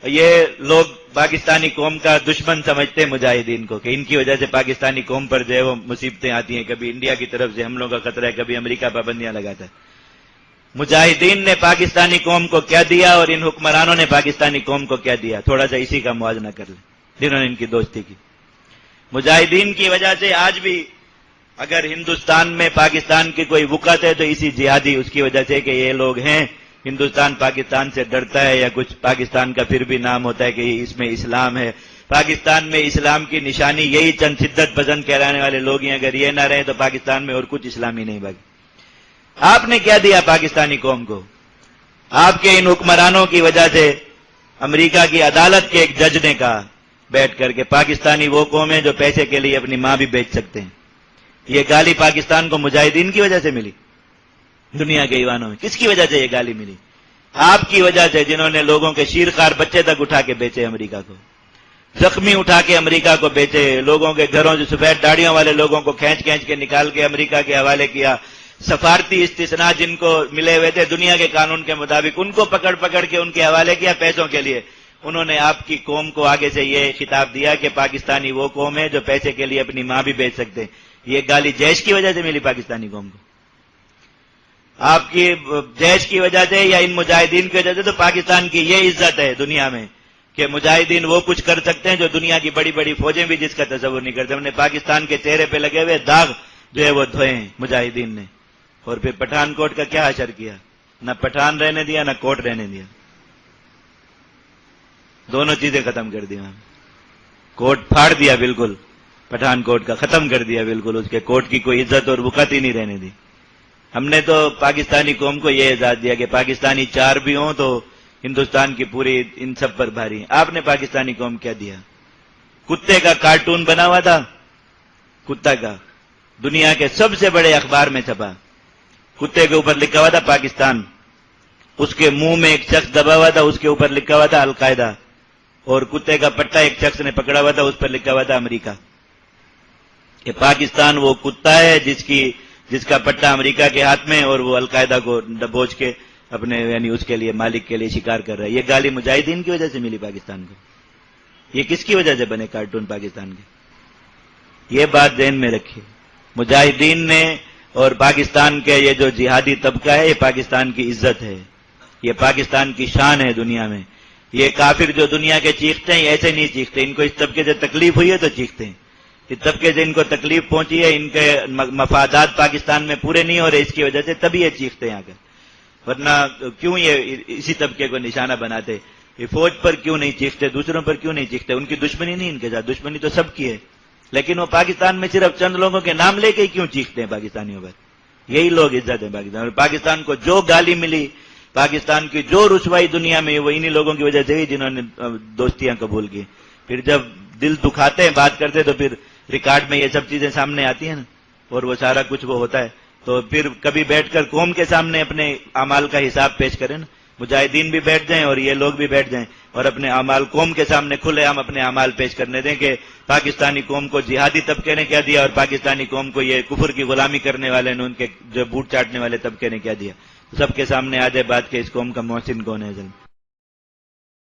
یہ لوگ پاکستانی قوم کا دشمن سمجھتے ہیں مجاہدین کو کہ ان کی وجہ سے پاکستانی قوم پر جو ہے وہ مصیبتیں آتی ہیں، کبھی انڈیا کی طرف سے حملوں کا خطرہ ہے، کبھی امریکہ پابندیاں لگاتا ہے۔ مجاہدین نے پاکستانی قوم کو کیا دیا اور ان حکمرانوں نے پاکستانی قوم کو کیا دیا، تھوڑا سا اسی کا موازنہ کر لیں جنہوں نے ان کی دوستی کی۔ مجاہدین کی وجہ سے آج بھی اگر ہندوستان میں پاکستان کی کوئی وقعت ہے تو اسی جہادی اس کی وجہ سے کہ یہ لوگ ہیں، ہندوستان پاکستان سے ڈرتا ہے یا کچھ پاکستان کا پھر بھی نام ہوتا ہے کہ اس میں اسلام ہے۔ پاکستان میں اسلام کی نشانی یہی چند شدت پسند کہلانے والے لوگ ہیں، اگر یہ نہ رہے تو پاکستان میں اور کچھ اسلامی نہیں باقی۔ آپ نے کیا دیا پاکستانی قوم کو؟ آپ کے ان حکمرانوں کی وجہ سے امریکہ کی عدالت کے ایک جج نے کہا بیٹھ کر کے پاکستانی وہ قوم ہے جو پیسے کے لیے اپنی ماں بھی بیچ سکتے ہیں۔ یہ گالی پاکستان کو مجاہدین کی وجہ سے ملی، دنیا کے ایوانوں میں کس کی وجہ سے یہ گالی ملی؟ آپ کی وجہ سے، جنہوں نے لوگوں کے شیرخوار بچے تک اٹھا کے بیچے امریکہ کو، زخمی اٹھا کے امریکہ کو بیچے، لوگوں کے گھروں سے سفید داڑیوں والے لوگوں کو کھینچ کھینچ کے نکال کے امریکہ کے حوالے کیا، سفارتی استثناء جن کو ملے ہوئے تھے دنیا کے قانون کے مطابق ان کو پکڑ پکڑ کے ان کے حوالے کیا پیسوں کے لیے۔ انہوں نے آپ کی قوم کو آگے سے یہ خطاب دیا کہ پاکستانی وہ قوم ہے جو پیسے کے لیے اپنی ماں بھی بیچ سکتے ہیں۔ یہ گالی جیش کی وجہ سے ملی پاکستانی قوم کو، آپ کی جیش کی وجہ سے یا ان مجاہدین کی وجہ سے؟ تو پاکستان کی یہ عزت ہے دنیا میں کہ مجاہدین وہ کچھ کر سکتے ہیں جو دنیا کی بڑی بڑی فوجیں بھی جس کا تصور نہیں کرتے۔ ہم نے پاکستان کے چہرے پہ لگے ہوئے داغ جو ہے وہ دھوئے ہیں مجاہدین نے، اور پھر پٹھان کوٹ کا کیا حشر کیا؟ نہ پٹھان رہنے دیا نہ کوٹ رہنے دیا، دونوں چیزیں ختم کر دی۔ کوٹ پھاڑ دیا بالکل، پٹھان کوٹ کا ختم کر دیا بالکل، اس کے کوٹ کی کوئی عزت اور وقت ہی نہیں رہنے دی۔ ہم نے تو پاکستانی قوم کو یہ اعزاز دیا کہ پاکستانی چار بھی ہوں تو ہندوستان کی پوری ان سب پر بھاری ہیں۔ آپ نے پاکستانی قوم کیا دیا؟ کتے کا کارٹون بنا ہوا تھا، کتا کا، دنیا کے سب سے بڑے اخبار میں چھپا، کتے کے اوپر لکھا ہوا تھا پاکستان، اس کے منہ میں ایک شخص دبا ہوا تھا، اس کے اوپر لکھا ہوا تھا القاعدہ، اور کتے کا پٹا ایک شخص نے پکڑا ہوا تھا، اس پر لکھا ہوا تھا امریکہ۔ کہ پاکستان وہ کتا ہے جس کا پٹا امریکہ کے ہاتھ میں اور وہ القاعدہ کو دبوچ کے اپنے یعنی اس کے لیے مالک کے لیے شکار کر رہا ہے۔ یہ گالی مجاہدین کی وجہ سے ملی پاکستان کو۔ یہ کس کی وجہ سے بنے کارٹون پاکستان کے؟ یہ بات ذہن میں رکھیے، مجاہدین نے اور پاکستان کے یہ جو جہادی طبقہ ہے یہ پاکستان کی عزت ہے، یہ پاکستان کی شان ہے دنیا میں۔ یہ کافر جو دنیا کے چیختے ہیں ایسے نہیں چیختے، ان کو اس طبقے سے تکلیف ہوئی ہے تو چیختے ہیں، اس طبقے سے ان کو تکلیف پہنچی ہے، ان کے مفادات پاکستان میں پورے نہیں ہو رہے، اس کی وجہ سے تبھی یہ چیختے ہیں آ کر، ورنہ کیوں یہ اسی طبقے کو نشانہ بناتے؟ یہ فوج پر کیوں نہیں چیختے، دوسروں پر کیوں نہیں چیختے؟ ان کی دشمنی نہیں ان کے ساتھ، دشمنی تو سب کی ہے، لیکن وہ پاکستان میں صرف چند لوگوں کے نام لے کے کیوں چیختے ہیں پاکستانیوں پر؟ یہی لوگ عزت ہے پاکستان، اور پاکستان کو جو گالی ملی، پاکستان کی جو رسوائی دنیا میں وہ انہی لوگوں کی وجہ سے ہوئی جنہوں نے دوستیاں قبول کی۔ پھر جب دل دکھاتے ہیں بات کرتے تو پھر ریکارڈ میں یہ سب چیزیں سامنے آتی ہیں نا، اور وہ سارا کچھ وہ ہوتا ہے، تو پھر کبھی بیٹھ کر قوم کے سامنے اپنے اعمال کا حساب پیش کریں نا، مجاہدین بھی بیٹھ جائیں اور یہ لوگ بھی بیٹھ جائیں اور اپنے اعمال قوم کے سامنے کھلے عام اپنے اعمال پیش کرنے دیں کہ پاکستانی قوم کو جہادی طبقے نے کیا دیا اور پاکستانی قوم کو یہ کفر کی غلامی کرنے والے نے، ان کے جو بوٹ چاٹنے والے طبقے نے کیا دیا۔ سب کے سامنے آ جائے بات کہ اس قوم کا محسن کون ہے۔